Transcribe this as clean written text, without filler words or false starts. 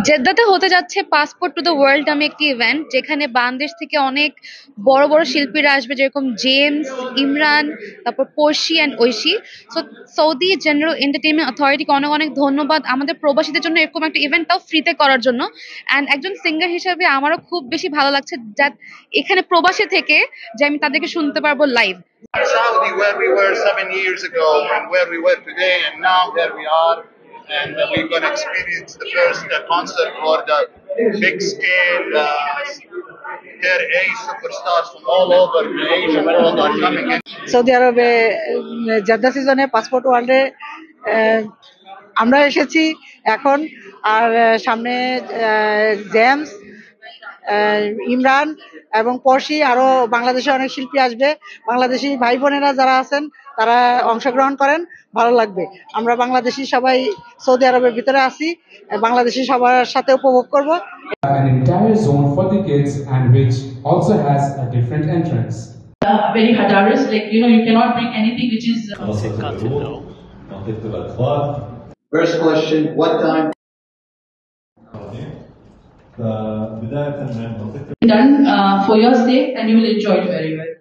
জেদ্দাতে হতে যাচ্ছে passport to the world নামে একটি ইভেন্ট, যেখানে বাংলাদেশ থেকে অনেক বড় বড় শিল্পীরা আসবে, যেরকম জেমস, ইমরান, তারপর Porshi and Oishee. So Saudi general entertainment অথরিটিকে অনেক অনেক ধন্যবাদ আমাদের প্রবাসীদের জন্য এরকম একটা ইভেন্টটাও ফ্রিতে করার জন্য। অ্যান্ড একজন সিঙ্গার হিসেবে আমারও খুব বেশি ভালো লাগছে যা এখানে প্রবাসী থেকে যে আমি তাদেরকে শুনতে পারবো live. Saudi, where we were 7 years ago, and where we were today, and now here we are, and we're going to experience the first concert for the big scale. There A superstars from all over the Asian world are coming in. Saudi আরবে Jeddah সিজনে passport ওয়ার্ল্ডে আমরা এসেছি এখন। আর সামনে James, Imran এবং পড়শি, আরো বাংলাদেশে অনেক শিল্পী আসবে। বাংলাদেশি ভাই বোনেরা যারা আছেন তারা অংশগ্রহণ করেন, ভালো লাগবে। আমরা বাংলাদেশি সবাই সৌদি আরবের ভিতরে আছি, বাংলাদেশি সবার সাথে উপভোগ করব। An entire zone for the kids and which also has a different entrance. Very hazardous, like you cannot bring anything which is First question, what time? done for your sake, and you will enjoy it very well.